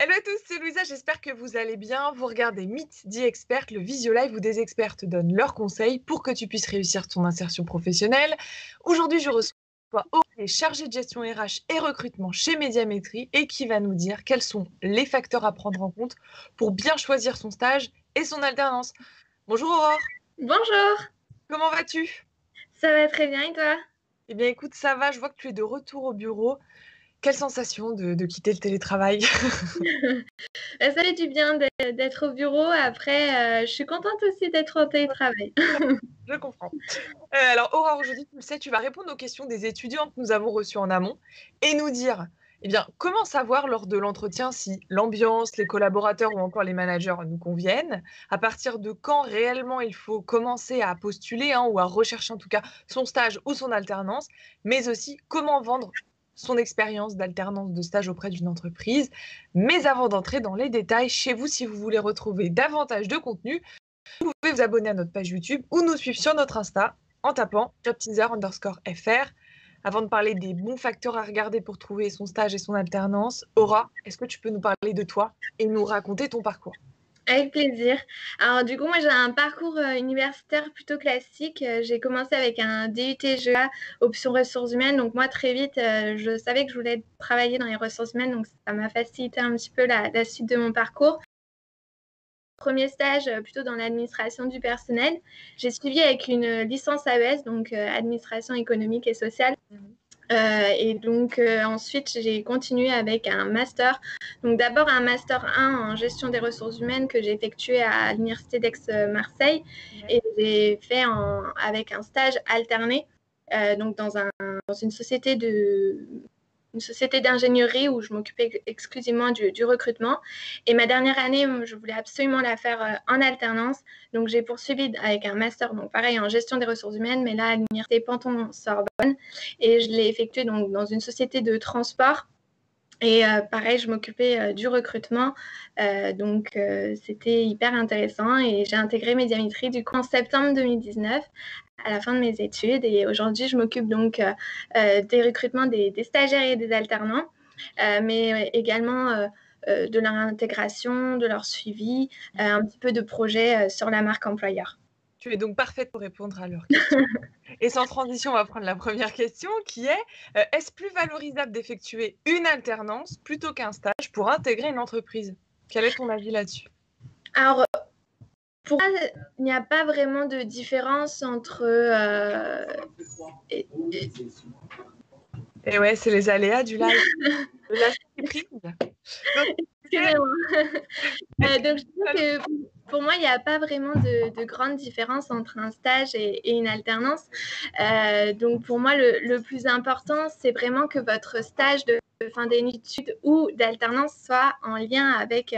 Hello à tous, c'est Louisa, j'espère que vous allez bien. Vous regardez Meet the Expert, le visio live où des experts te donnent leurs conseils pour que tu puisses réussir ton insertion professionnelle. Aujourd'hui, je reçois Aurélien, chargé de gestion RH et recrutement chez Médiamétrie et qui va nous dire quels sont les facteurs à prendre en compte pour bien choisir son stage et son alternance. Bonjour Aurore, Bonjour, comment vas-tu? ça va très bien et toi? Eh bien écoute, ça va, je vois que tu es de retour au bureau. Quelle sensation de quitter le télétravail? Ça fait du bien d'être au bureau. Après, je suis contente aussi d'être en télétravail. Je comprends. Alors, Aurore, aujourd'hui, tu le sais, tu vas répondre aux questions des étudiants que nous avons reçus en amont et nous dire, eh bien, comment savoir lors de l'entretien si l'ambiance, les collaborateurs ou encore les managers nous conviennent, à partir de quand réellement il faut commencer à postuler ou à rechercher en tout cas son stage ou son alternance, mais aussi comment vendre son expérience d'alternance de stage auprès d'une entreprise. Mais avant d'entrer dans les détails, chez vous, si vous voulez retrouver davantage de contenu, vous pouvez vous abonner à notre page YouTube ou nous suivre sur notre Insta en tapant jobteaser_fr. Avant de parler des bons facteurs à regarder pour trouver son stage et son alternance, Aura, est-ce que tu peux nous parler de toi et nous raconter ton parcours? Avec plaisir. Alors du coup, moi j'ai un parcours universitaire plutôt classique. J'ai commencé avec un DUT GEA, option ressources humaines. Donc moi très vite, je savais que je voulais travailler dans les ressources humaines. Donc ça m'a facilité un petit peu la suite de mon parcours. Premier stage plutôt dans l'administration du personnel. J'ai suivi avec une licence AES, donc administration économique et sociale. Et donc ensuite, j'ai continué avec un master. Donc d'abord un master 1 en gestion des ressources humaines que j'ai effectué à l'Université d'Aix-Marseille. Et j'ai fait avec un stage alterné donc dans une société d'ingénierie où je m'occupais exclusivement du recrutement. Et ma dernière année, je voulais absolument la faire en alternance. Donc, j'ai poursuivi avec un master, donc pareil, en gestion des ressources humaines, mais là, à l'université Panton-Sorbonne. Et je l'ai effectué donc, dans une société de transport. Et pareil, je m'occupais du recrutement. Donc, c'était hyper intéressant. Et j'ai intégré Médiamétrie du coup en septembre 2019 à la fin de mes études. Et aujourd'hui, je m'occupe donc des recrutements des stagiaires et des alternants, mais également de leur intégration, de leur suivi, un petit peu de projet sur la marque employeur. Tu es donc parfaite pour répondre à leurs questions. Et sans transition, on va prendre la première question qui est est-ce plus valorisable d'effectuer une alternance plutôt qu'un stage pour intégrer une entreprise? Quel est ton avis là-dessus? Alors, pour moi, il n'y a pas vraiment de différence entre... Et ouais, c'est les aléas du live. De la surprise. Donc, Excusez-moi. Donc, je trouve que pour moi, il n'y a pas vraiment de grande différence entre un stage et une alternance. Donc, pour moi, le plus important, c'est vraiment que votre stage de fin d'études ou d'alternance soit en lien avec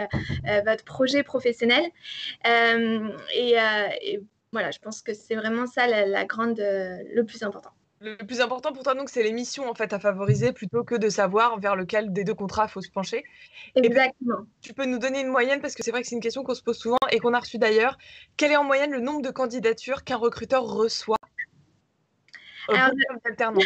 votre projet professionnel. Et voilà, je pense que c'est vraiment ça le plus important. Le plus important pour toi, donc, c'est les missions en fait à favoriser plutôt que de savoir vers lequel des deux contrats il faut se pencher. Et peut-être Exactement. tu peux nous donner une moyenne parce que c'est vrai que c'est une question qu'on se pose souvent et qu'on a reçue d'ailleurs. Quel est en moyenne le nombre de candidatures qu'un recruteur reçoit Alors, pour une alternance?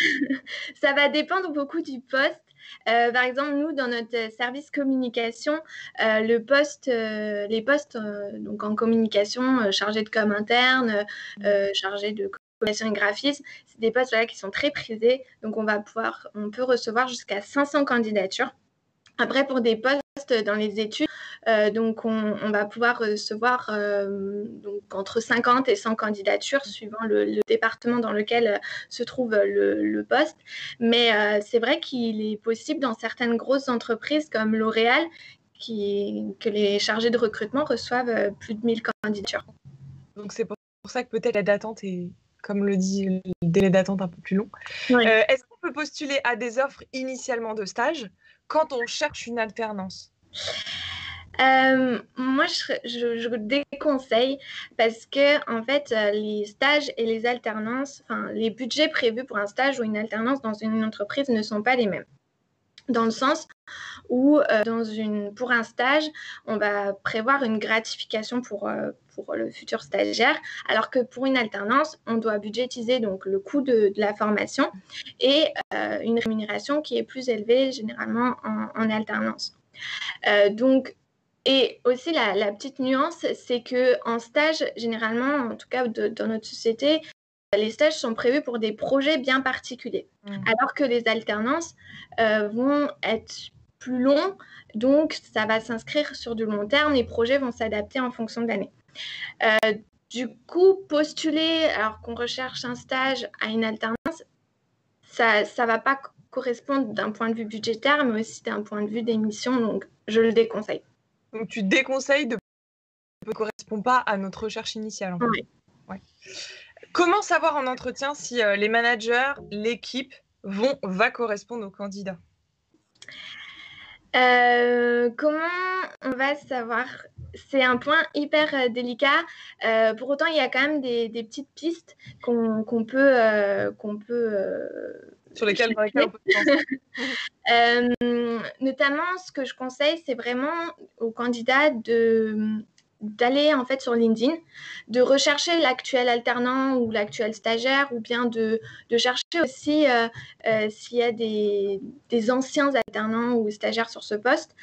ça va dépendre beaucoup du poste. Par exemple, nous, dans notre service communication, les postes donc en communication, chargé de com interne, chargé de communication et graphisme, c'est des postes qui sont très prisés. Donc, on peut recevoir jusqu'à 500 candidatures. Après, pour des postes dans les études, donc on va pouvoir recevoir donc entre 50 et 100 candidatures suivant le département dans lequel se trouve le poste. Mais c'est vrai qu'il est possible dans certaines grosses entreprises comme L'Oréal que les chargés de recrutement reçoivent plus de 1000 candidatures. Donc c'est pour ça que peut-être la d'attente est, comme le dit, le délai d'attente un peu plus long. Oui. Est-ce qu'on peut postuler à des offres initialement de stage quand on cherche une alternance? Moi, je déconseille parce que, en fait, les stages et les alternances, enfin, les budgets prévus pour un stage ou une alternance dans une entreprise ne sont pas les mêmes. Dans le sens où, pour un stage, on va prévoir une gratification pour le futur stagiaire, alors que pour une alternance, on doit budgétiser donc le coût de la formation et une rémunération qui est plus élevée généralement en alternance. Donc, et aussi la petite nuance, c'est qu'en stage, généralement, en tout cas dans notre société, les stages sont prévus pour des projets bien particuliers, alors que les alternances vont être plus longs, donc ça va s'inscrire sur du long terme, les projets vont s'adapter en fonction de l'année. Du coup, postuler alors qu'on recherche un stage à une alternance, ça ne va pas correspondre d'un point de vue budgétaire, mais aussi d'un point de vue des missions, donc je le déconseille. Donc tu déconseilles ne correspond pas à notre recherche initiale. En fait. Oui. Ouais. Comment savoir en entretien si les managers, l'équipe va correspondre aux candidats? Comment on va savoir? C'est un point hyper délicat. Pour autant, il y a quand même des petites pistes qu'on peut sur lesquelles on peut penser. Notamment, ce que je conseille, c'est vraiment aux candidats d'aller en fait sur LinkedIn, de rechercher l'actuel alternant ou l'actuel stagiaire, ou bien de chercher aussi s'il y a des anciens alternants ou stagiaires sur ce poste,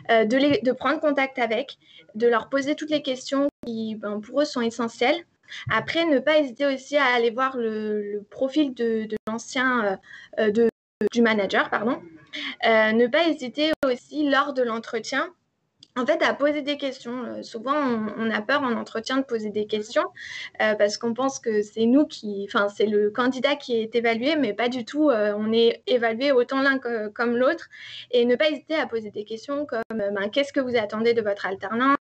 de prendre contact avec, de leur poser toutes les questions qui, pour eux, sont essentielles. Après, ne pas hésiter aussi à aller voir le profil de l'ancien, du manager, pardon. Ne pas hésiter aussi lors de l'entretien, en fait, à poser des questions. Souvent, on a peur en entretien de poser des questions parce qu'on pense que c'est c'est le candidat qui est évalué, mais pas du tout. On est évalué autant l'un comme l'autre. Et ne pas hésiter à poser des questions comme qu'est-ce que vous attendez de votre alternant,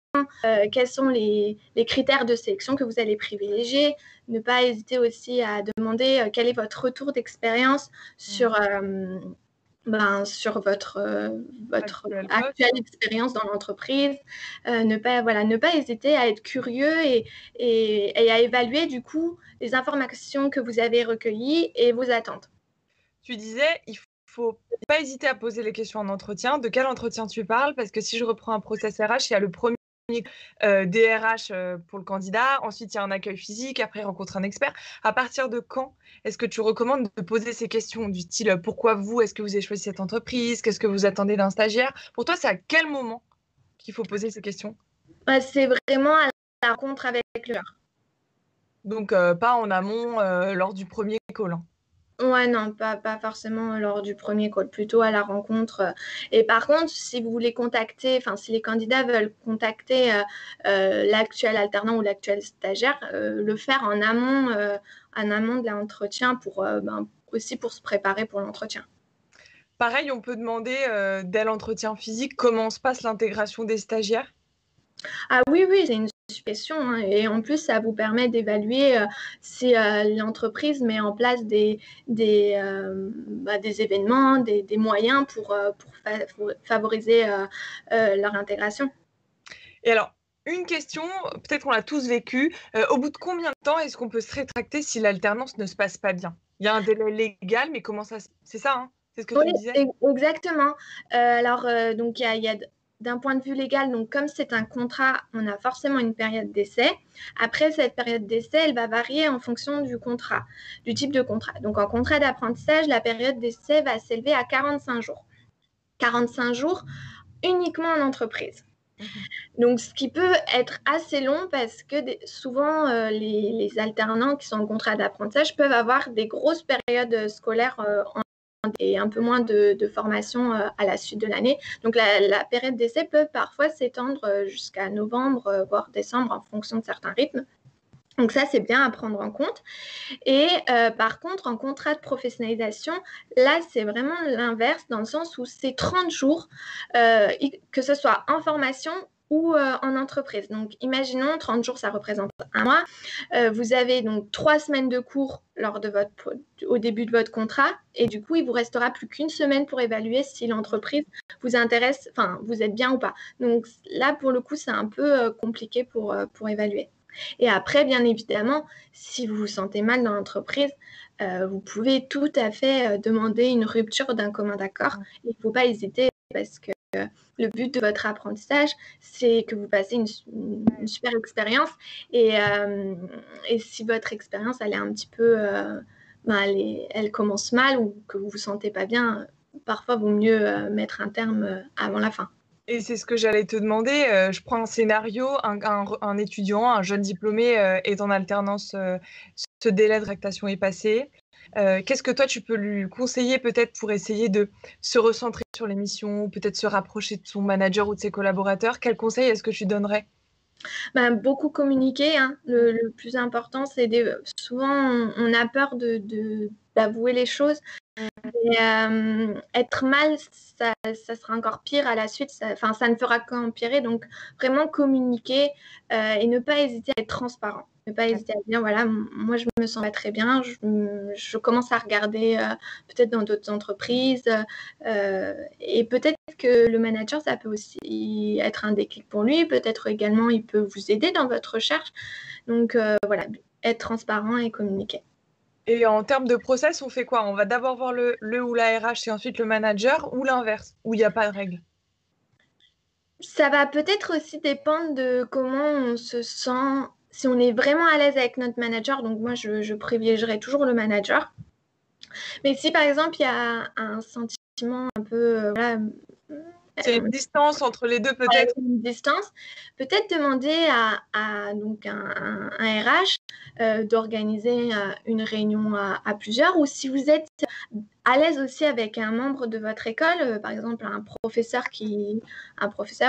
quels sont les critères de sélection que vous allez privilégier. Ne pas hésiter aussi à demander quel est votre retour d'expérience sur votre actuelle expérience dans l'entreprise. Ne pas hésiter à être curieux et à évaluer du coup les informations que vous avez recueillies et vos attentes. Tu disais, il faut pas hésiter à poser les questions en entretien. De quel entretien tu parles? Parce que si je reprends un process RH, il y a le premier DRH pour le candidat, ensuite il y a un accueil physique, après il rencontre un expert. À partir de quand est-ce que tu recommandes de poser ces questions du style pourquoi vous, est-ce que vous avez choisi cette entreprise, qu'est-ce que vous attendez d'un stagiaire? Pour toi, c'est à quel moment qu'il faut poser ces questions? C'est vraiment à la rencontre avec l'heure. Donc pas en amont lors du premier call. Hein. Ouais, non, pas forcément lors du premier call, plutôt à la rencontre. Et par contre, si vous voulez contacter, si les candidats veulent contacter l'actuel alternant ou l'actuel stagiaire, le faire en amont de l'entretien aussi pour se préparer pour l'entretien. Pareil, on peut demander dès l'entretien physique comment se passe l'intégration des stagiaires? Ah oui, c'est une question. Hein, et en plus, ça vous permet d'évaluer si l'entreprise met en place des événements, des moyens pour favoriser leur intégration. Et alors, une question, peut-être qu'on l'a tous vécu. Au bout de combien de temps est-ce qu'on peut se rétracter si l'alternance ne se passe pas bien? Il y a un délai légal, mais comment ça se... C'est ça, hein? C'est ce que tu me disais? Exactement. Donc, il y a d'un point de vue légal, donc comme c'est un contrat, on a forcément une période d'essai. Après, cette période d'essai, elle va varier en fonction du contrat, du type de contrat. Donc, en contrat d'apprentissage, la période d'essai va s'élever à 45 jours. 45 jours uniquement en entreprise. Donc, ce qui peut être assez long parce que souvent, les alternants qui sont en contrat d'apprentissage peuvent avoir des grosses périodes scolaires et un peu moins de formation à la suite de l'année. Donc, la période d'essai peut parfois s'étendre jusqu'à novembre, voire décembre en fonction de certains rythmes. Donc ça, c'est bien à prendre en compte. Et par contre, en contrat de professionnalisation, là, c'est vraiment l'inverse dans le sens où c'est 30 jours, que ce soit en formation ou en entreprise. Donc, imaginons, 30 jours, ça représente un mois. Vous avez donc 3 semaines de cours au début de votre contrat. Et du coup, il vous restera plus qu'une semaine pour évaluer si l'entreprise vous intéresse, vous êtes bien ou pas. Donc là, pour le coup, c'est un peu compliqué pour évaluer. Et après, bien évidemment, si vous vous sentez mal dans l'entreprise, vous pouvez tout à fait demander une rupture d'un commun d'accord. Il ne faut pas hésiter parce que le but de votre apprentissage, c'est que vous passez une super expérience. Et si votre expérience, elle est un petit peu... elle commence mal ou que vous ne vous sentez pas bien, parfois, il vaut mieux mettre un terme avant la fin. Et c'est ce que j'allais te demander. Je prends un scénario, un étudiant, un jeune diplômé est en alternance, ce délai de réactation est passé. Qu'est-ce que toi, tu peux lui conseiller peut-être pour essayer de se recentrer sur les missions, peut-être se rapprocher de son manager ou de ses collaborateurs? Quel conseil est-ce que tu donnerais? Beaucoup communiquer, hein. Le plus important, c'est souvent on a peur d'avouer les choses. Et être mal, ça sera encore pire à la suite. Ça ne fera qu'empirer. Donc, vraiment communiquer et ne pas hésiter à être transparent. Ne pas hésiter à dire, voilà, moi, je me sens pas très bien. Je commence à regarder peut-être dans d'autres entreprises. Et peut-être que le manager, ça peut aussi être un déclic pour lui. Peut-être également, il peut vous aider dans votre recherche. Donc, voilà, être transparent et communiquer. Et en termes de process, on fait quoi? On va d'abord voir le ou la RH et ensuite le manager, ou l'inverse, où il n'y a pas de règle? Ça va peut-être aussi dépendre de comment on se sent, si on est vraiment à l'aise avec notre manager. Donc moi, je privilégierais toujours le manager. Mais si par exemple, il y a un sentiment un peu, voilà, C'est une distance entre les deux peut-être? une distance, peut-être demander donc un RH d'organiser une réunion à plusieurs, ou si vous êtes à l'aise aussi avec un membre de votre école, par exemple un professeur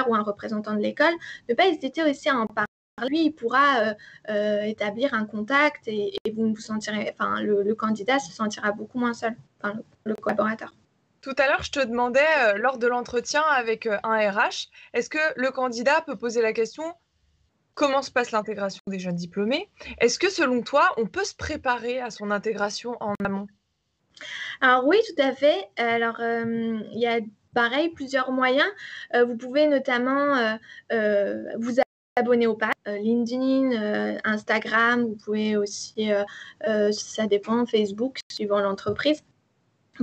ou un représentant de l'école, ne pas hésiter aussi à en parler. Lui, il pourra établir un contact et vous ne vous sentirez, enfin, le candidat se sentira beaucoup moins seul, enfin, le collaborateur. Tout à l'heure, je te demandais, lors de l'entretien avec un RH, est-ce que le candidat peut poser la question comment se passe l'intégration des jeunes diplômés? Est-ce que selon toi, on peut se préparer à son intégration en amont? Alors oui, tout à fait. Alors, il y a pareil plusieurs moyens. Vous pouvez notamment vous abonner au pass, LinkedIn, Instagram. Vous pouvez aussi, ça dépend, Facebook, suivant l'entreprise,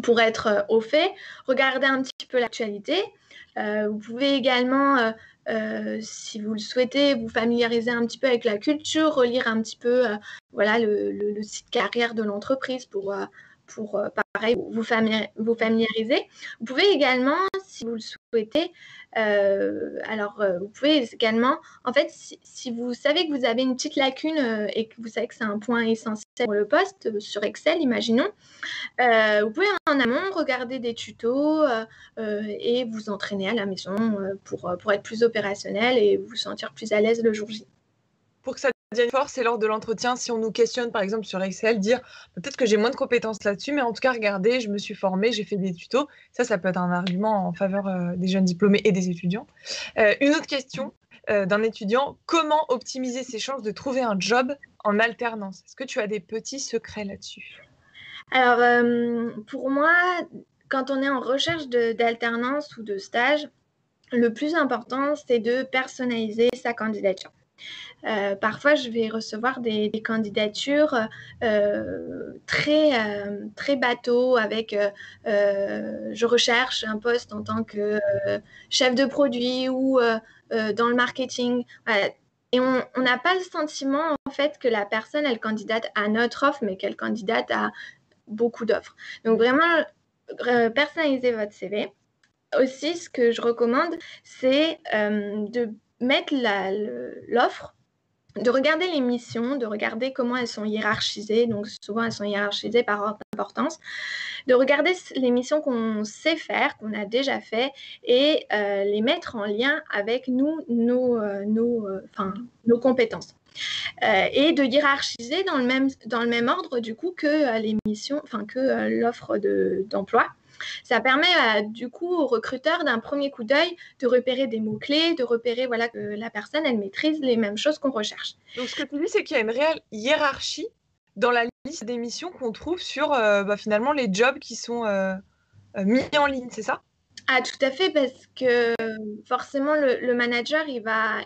pour être au fait. Regardez un petit peu l'actualité. Vous pouvez également, si vous le souhaitez, vous familiariser un petit peu avec la culture, relire un petit peu voilà, le site carrière de l'entreprise pour pareil, vous familiariser. Vous pouvez également, si vous le souhaitez, vous pouvez également, en fait, si vous savez que vous avez une petite lacune et que vous savez que c'est un point essentiel pour le poste sur Excel, imaginons, vous pouvez en amont regarder des tutos et vous entraîner à la maison pour être plus opérationnel et vous sentir plus à l'aise le jour J. Pour que ça devienne fort, c'est lors de l'entretien, si on nous questionne par exemple sur Excel, dire peut-être que j'ai moins de compétences là-dessus, mais en tout cas, regardez, je me suis formée, j'ai fait des tutos. Ça peut être un argument en faveur des jeunes diplômés et des étudiants. Une autre question d'un étudiant, comment optimiser ses chances de trouver un job en alternance? Est-ce que tu as des petits secrets là-dessus? Alors, pour moi, quand on est en recherche d'alternance ou de stage, le plus important, c'est de personnaliser sa candidature. Parfois, je vais recevoir des candidatures très bateau avec je recherche un poste en tant que chef de produit ou dans le marketing. Voilà. Et on n'a pas le sentiment en fait que la personne, elle candidate à notre offre, mais qu'elle candidate à beaucoup d'offres. Donc vraiment, personnaliser votre CV. Aussi, ce que je recommande, c'est de mettre l'offre, de regarder les missions, de regarder comment elles sont hiérarchisées. Donc souvent, elles sont hiérarchisées par ordre d'importance. De regarder les missions qu'on sait faire, qu'on a déjà fait, et les mettre en lien avec nos compétences. Et de hiérarchiser dans le même ordre du coup que les missions, que l'offre d'emploi. Ça permet du coup aux recruteurs d'un premier coup d'œil de repérer des mots-clés, de repérer voilà, que la personne elle maîtrise les mêmes choses qu'on recherche. Donc ce que tu dis, c'est qu'il y a une réelle hiérarchie dans la liste des missions qu'on trouve sur finalement les jobs qui sont mis en ligne, c'est ça? Ah, tout à fait, parce que forcément, le manager, il va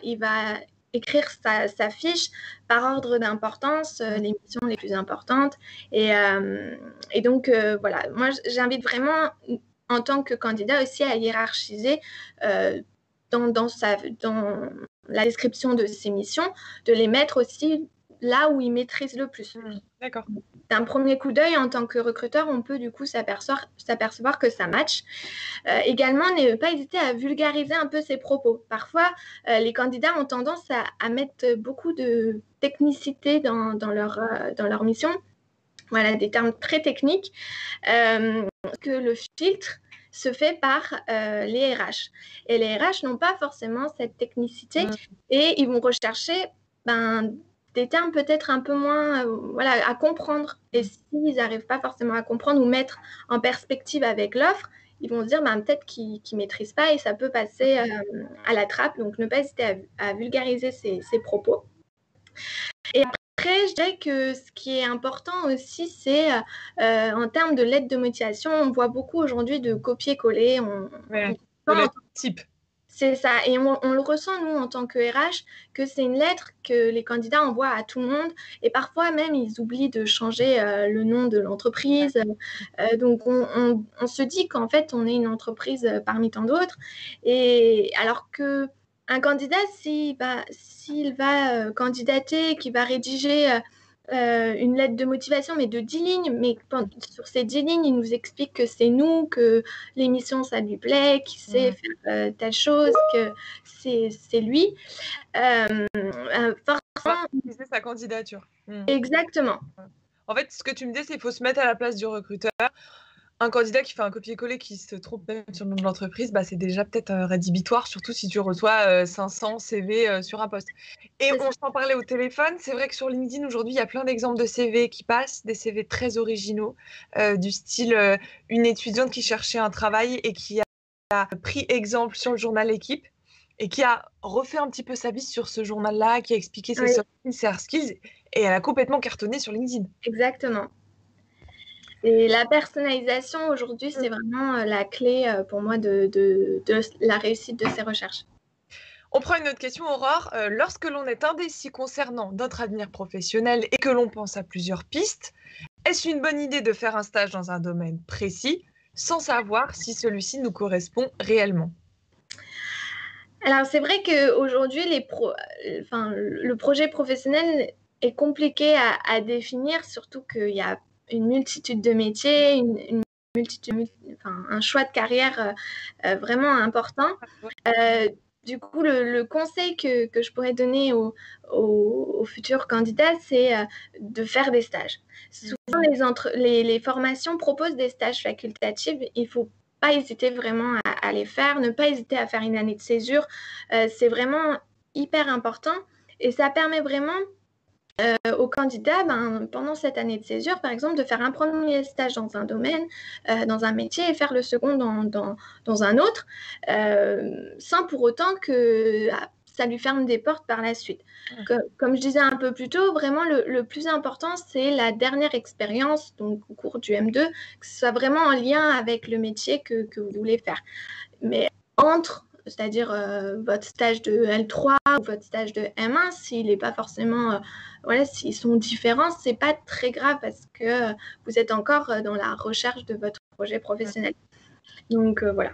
écrire sa fiche par ordre d'importance, les missions les plus importantes. Et donc, voilà, moi, j'invite vraiment, en tant que candidat aussi, à hiérarchiser dans la description de ses missions, de les mettre aussi là où ils maîtrisent le plus. D'accord. D'un premier coup d'œil, en tant que recruteur, on peut du coup s'apercevoir que ça match. Également, ne pas hésiter à vulgariser un peu ses propos. Parfois, les candidats ont tendance à mettre beaucoup de technicité dans leur mission. Voilà, des termes très techniques, que le filtre se fait par les RH. Et les RH n'ont pas forcément cette technicité et ils vont rechercher des termes peut-être un peu moins à comprendre. Et s'ils n'arrivent pas forcément à comprendre ou mettre en perspective avec l'offre, ils vont se dire peut-être qu'ils ne maîtrisent pas et ça peut passer à la trappe. Donc, ne pas hésiter à vulgariser ses propos. Et après, je dirais que ce qui est important aussi, c'est en termes de lettre de motivation, on voit beaucoup aujourd'hui de copier-coller. De lettre type. C'est ça. Et on le ressent, nous, en tant que RH, que c'est une lettre que les candidats envoient à tout le monde. Et parfois, même, ils oublient de changer le nom de l'entreprise. Donc, on se dit qu'en fait, on est une entreprise parmi tant d'autres. Et alors que un candidat, s'il va candidater, qu'il va rédiger une lettre de motivation, mais de 10 lignes, mais sur ces 10 lignes, il nous explique que c'est nous, que l'émission, ça lui plaît, qu'il sait faire telle chose, que c'est lui. Forcément, c'est sa candidature. Exactement. En fait, ce que tu me dis, c'est qu'il faut se mettre à la place du recruteur. Un candidat qui fait un copier-coller qui se trompe même sur le nom de l'entreprise, c'est déjà peut-être rédhibitoire, surtout si tu reçois 500 CV sur un poste. Et on s'en parlait au téléphone, c'est vrai que sur LinkedIn, aujourd'hui, il y a plein d'exemples de CV qui passent, des CV très originaux, du style une étudiante qui cherchait un travail et qui a pris exemple sur le journal Équipe et qui a refait un petit peu sa vie sur ce journal-là, qui a expliqué ses soft skills, ses hard skills, et elle a complètement cartonné sur LinkedIn. Exactement. Et la personnalisation, aujourd'hui, c'est vraiment la clé pour moi de la réussite de ces recherches. On prend une autre question, Aurore. Lorsque l'on est indécis concernant notre avenir professionnel et que l'on pense à plusieurs pistes, est-ce une bonne idée de faire un stage dans un domaine précis sans savoir si celui-ci nous correspond réellement? Alors, c'est vrai qu'aujourd'hui, le projet professionnel est compliqué à définir, surtout qu'il y a une multitude de métiers, un choix de carrière vraiment important. Du coup, le conseil que je pourrais donner aux futurs candidats, c'est de faire des stages. Souvent, les formations proposent des stages facultatifs. Il ne faut pas hésiter vraiment à les faire, ne pas hésiter à faire une année de césure. C'est vraiment hyper important et ça permet vraiment aux candidats, pendant cette année de césure, par exemple, de faire un premier stage dans un domaine, dans un métier et faire le second dans un autre, sans pour autant que ça lui ferme des portes par la suite. Comme je disais un peu plus tôt, vraiment le plus important, c'est la dernière expérience, donc au cours du M2, que ce soit vraiment en lien avec le métier que vous voulez faire. Mais c'est-à-dire votre stage de L3 ou votre stage de M1, s'il n'est pas forcément, s'ils sont différents, c'est pas très grave parce que vous êtes encore dans la recherche de votre projet professionnel. Donc voilà.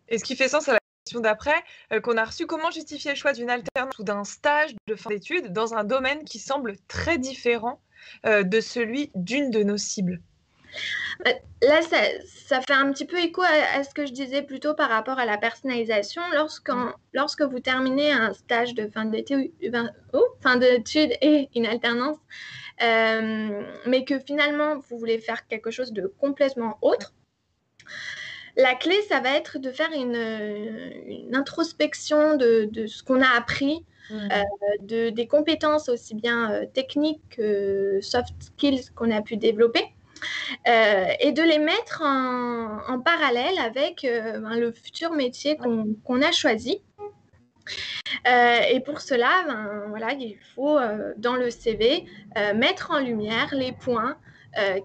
Et ce qui fait sens à la question d'après qu'on a reçue, comment justifier le choix d'une alternance ou d'un stage de fin d'études dans un domaine qui semble très différent de celui d'une de nos cibles? Là, ça fait un petit peu écho à ce que je disais plus tôt par rapport à la personnalisation. Lorsque vous terminez un stage de fin d'études et une alternance, mais que finalement, vous voulez faire quelque chose de complètement autre, la clé, ça va être de faire une introspection de ce qu'on a appris, des compétences aussi bien techniques que soft skills qu'on a pu développer. Et de les mettre en parallèle avec le futur métier qu'on a choisi. Et pour cela, il faut dans le CV mettre en lumière les points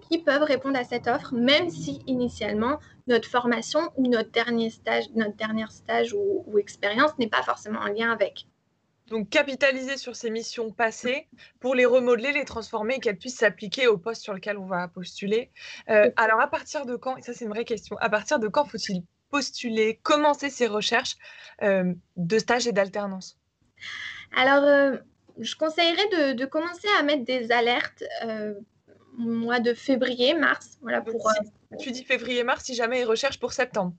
qui peuvent répondre à cette offre, même si initialement notre formation ou notre dernier stage ou expérience n'est pas forcément en lien avec. Donc, capitaliser sur ces missions passées pour les remodeler, les transformer et qu'elles puissent s'appliquer au poste sur lequel on va postuler. Alors, à partir de quand, et ça c'est une vraie question, à partir de quand faut-il postuler, commencer ses recherches de stage et d'alternance? Alors, je conseillerais de commencer à mettre des alertes au mois de février, mars, voilà, Donc, pour, tu dis février-mars si jamais ils recherchent pour septembre.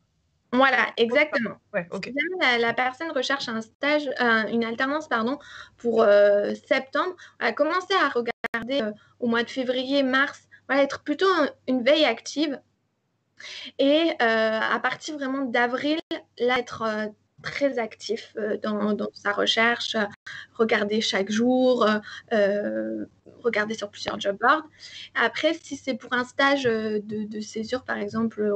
voilà, exactement. Ouais, Si ok. jamais la personne recherche un stage, une alternance, pardon, pour septembre, voilà, commencer à regarder au mois de février, mars, voilà, être plutôt une veille active. Et à partir vraiment d'avril, là, être très actif dans sa recherche, regarder chaque jour, regarder sur plusieurs job boards. Après, si c'est pour un stage de césure, par exemple,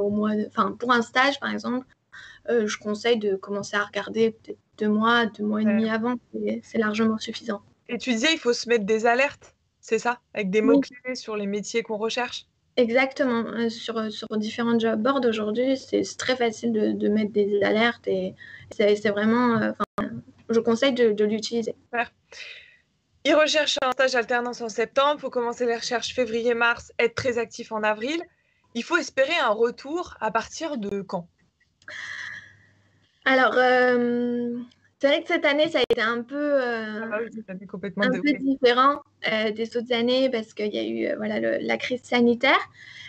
pour un stage, par exemple, je conseille de commencer à regarder peut-être 2 mois et demi avant. C'est largement suffisant. Et tu disais, il faut se mettre des alertes, c'est ça? Avec des Oui, mots-clés sur les métiers qu'on recherche? exactement. Sur différents job boards aujourd'hui, c'est très facile de mettre des alertes et c'est vraiment, je conseille de l'utiliser. Super. Ils recherchent un stage alternance en septembre, il faut commencer les recherches février-mars, être très actif en avril. Il faut espérer un retour à partir de quand? Alors, c'est vrai que cette année, ça a été Ah bah oui, cette année complètement un peu ok. différent des autres années parce qu'il y a eu voilà, la crise sanitaire.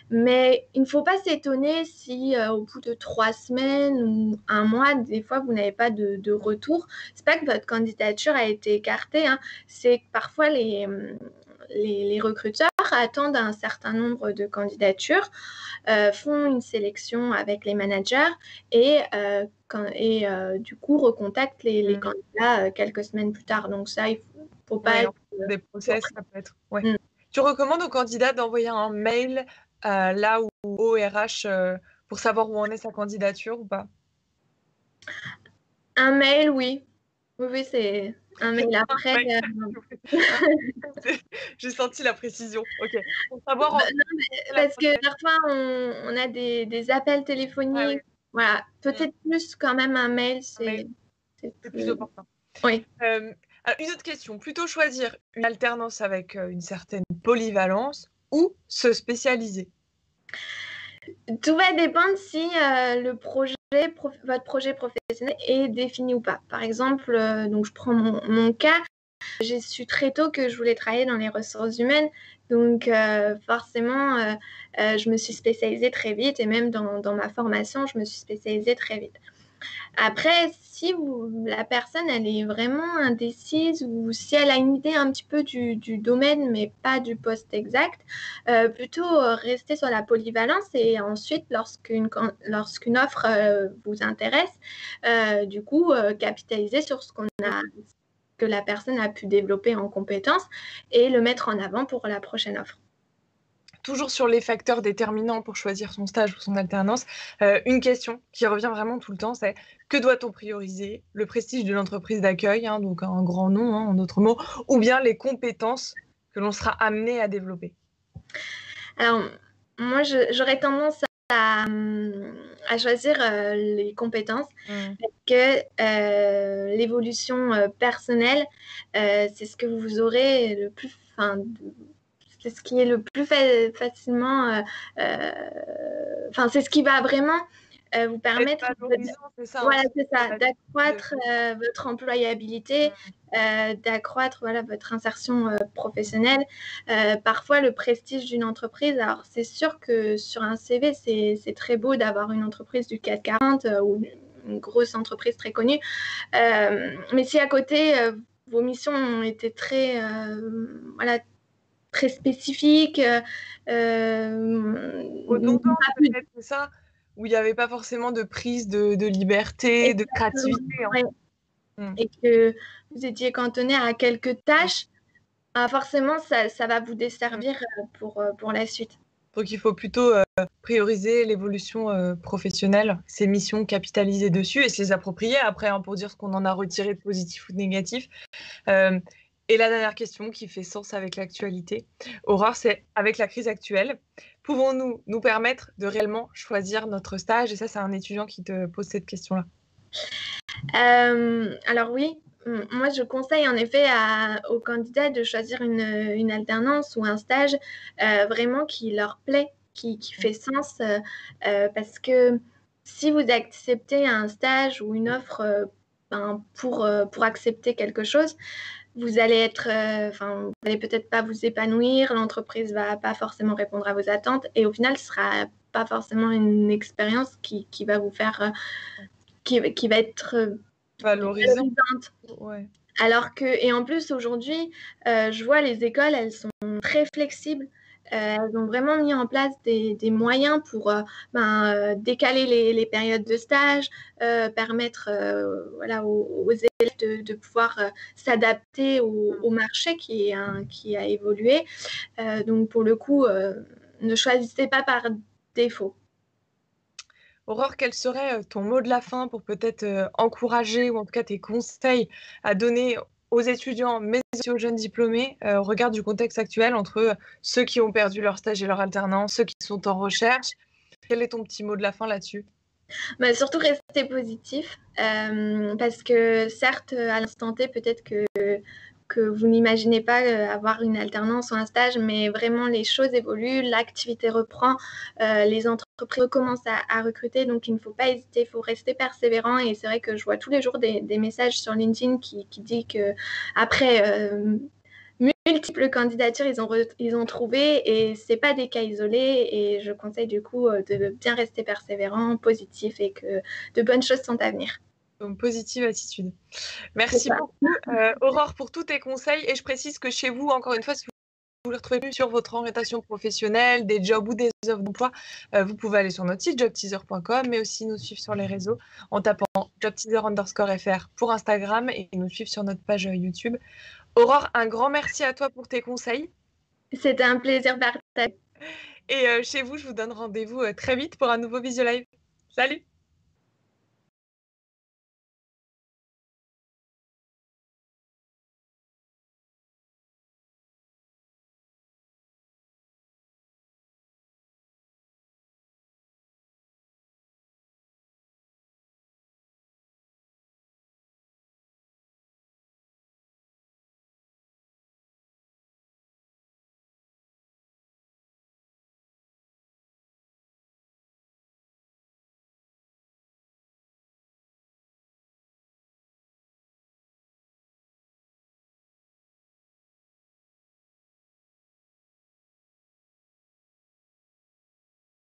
Mais il ne faut pas s'étonner si au bout de 3 semaines ou un mois, des fois, vous n'avez pas de retour. C'est pas que votre candidature a été écartée, hein. C'est que parfois les recruteurs attendent un certain nombre de candidatures, font une sélection avec les managers et, du coup recontactent les candidats quelques semaines plus tard. Donc ça, il ne faut pas Ouais, être des process, ça peut être. Ouais. Mm. Tu recommandes aux candidats d'envoyer un mail là ou au RH pour savoir où en est sa candidature ou pas? Un mail, oui. Oui, oui, c'est un mail Un après. mail. J'ai senti la précision. Ok. Pour savoir Bah, en non, la parce que prochaine. parfois, on a des appels Ah oui, téléphoniques. Voilà, peut-être plus quand même un mail, un mail, c'est c'est plus plus. opportun. Oui. Alors, une autre question, plutôt choisir une alternance avec une certaine polyvalence ou se spécialiser? Tout va dépendre si votre projet professionnel est défini ou pas. Par exemple, donc je prends mon cas. J'ai su très tôt que je voulais travailler dans les ressources humaines. Donc, forcément, je me suis spécialisée très vite et même dans ma formation, je me suis spécialisée très vite. Après, si la personne, elle est vraiment indécise ou si elle a une idée un petit peu du domaine, mais pas du poste exact, plutôt rester sur la polyvalence et ensuite, lorsqu'une offre vous intéresse, du coup, capitaliser sur que la personne a pu développer en compétences et le mettre en avant pour la prochaine offre. Toujours sur les facteurs déterminants pour choisir son stage ou son alternance, une question qui revient vraiment tout le temps, c'est que doit-on prioriser? Le prestige de l'entreprise d'accueil, hein, donc un grand nom, hein, en d'autres mots, ou bien les compétences que l'on sera amené à développer? Alors, moi, j'aurais tendance à choisir les compétences parce que l'évolution personnelle, c'est ce que vous aurez le plus, c'est ce qui est le plus facilement, c'est ce qui va vraiment vous Être permettre valorisant, c'est ça, hein, voilà, c'est ça, de- d'accroître votre employabilité, d'accroître voilà, votre insertion professionnelle. Parfois, le prestige d'une entreprise, alors c'est sûr que sur un CV, c'est très beau d'avoir une entreprise du CAC 40 ou une grosse entreprise très connue. Mais si à côté, vos missions ont été voilà, très spécifiques, redondante peut-être, c'est ça, où il n'y avait pas forcément de prise de liberté, de créativité, hein. ouais, et que vous étiez cantonné à quelques tâches, forcément, ça va vous desservir pour la suite. Donc il faut plutôt prioriser l'évolution professionnelle, ses missions, capitaliser dessus et se les approprier après, hein, pour dire ce qu'on en a retiré de positif ou de négatif. Euh, et la dernière question qui fait sens avec l'actualité, Aurore, c'est avec la crise actuelle, pouvons-nous nous permettre de réellement choisir notre stage? Et ça, c'est un étudiant qui te pose cette question-là. Alors oui, moi je conseille en effet aux candidats de choisir une alternance ou un stage vraiment qui leur plaît, qui fait sens, parce que si vous acceptez un stage ou une offre pour accepter quelque chose, vous allez être, vous allez peut-être pas vous épanouir, l'entreprise va pas forcément répondre à vos attentes et au final, ce sera pas forcément une expérience qui va vous faire, qui va être Valorisant. valorisante. Ouais. Alors que, et en plus aujourd'hui, je vois les écoles, elles sont très flexibles. Elles ont vraiment mis en place des moyens pour décaler les périodes de stage, permettre aux élèves de pouvoir s'adapter au marché qui a évolué. Donc pour le coup, ne choisissez pas par défaut. Aurore, quel serait ton mot de la fin pour peut-être encourager ou en tout cas tes conseils à donner aux étudiants, mais aussi aux jeunes diplômés, au regard du contexte actuel entre ceux qui ont perdu leur stage et leur alternance, ceux qui sont en recherche? Quel est ton petit mot de la fin là-dessus? Surtout rester positif, parce que certes, à l'instant T, peut-être que vous n'imaginez pas avoir une alternance ou un stage, mais vraiment les choses évoluent, l'activité reprend, les entreprises recommencent à recruter, donc il ne faut pas hésiter, il faut rester persévérant. Et c'est vrai que je vois tous les jours des messages sur LinkedIn qui dit que après multiples candidatures, ils ont trouvé, et c'est pas des cas isolés. Et je conseille du coup de bien rester persévérant, positif, et que de bonnes choses sont à venir. Donc, positive attitude. Merci beaucoup, Aurore, pour tous tes conseils. Et je précise que chez vous, encore une fois, si vous voulez retrouver plus sur votre orientation professionnelle, des jobs ou des offres d'emploi, vous pouvez aller sur notre site jobteaser.com, mais aussi nous suivre sur les réseaux en tapant jobteaser_fr pour Instagram et nous suivre sur notre page YouTube. Aurore, un grand merci à toi pour tes conseils. C'était un plaisir partagé. Et chez vous, je vous donne rendez-vous très vite pour un nouveau Visio Live. Salut!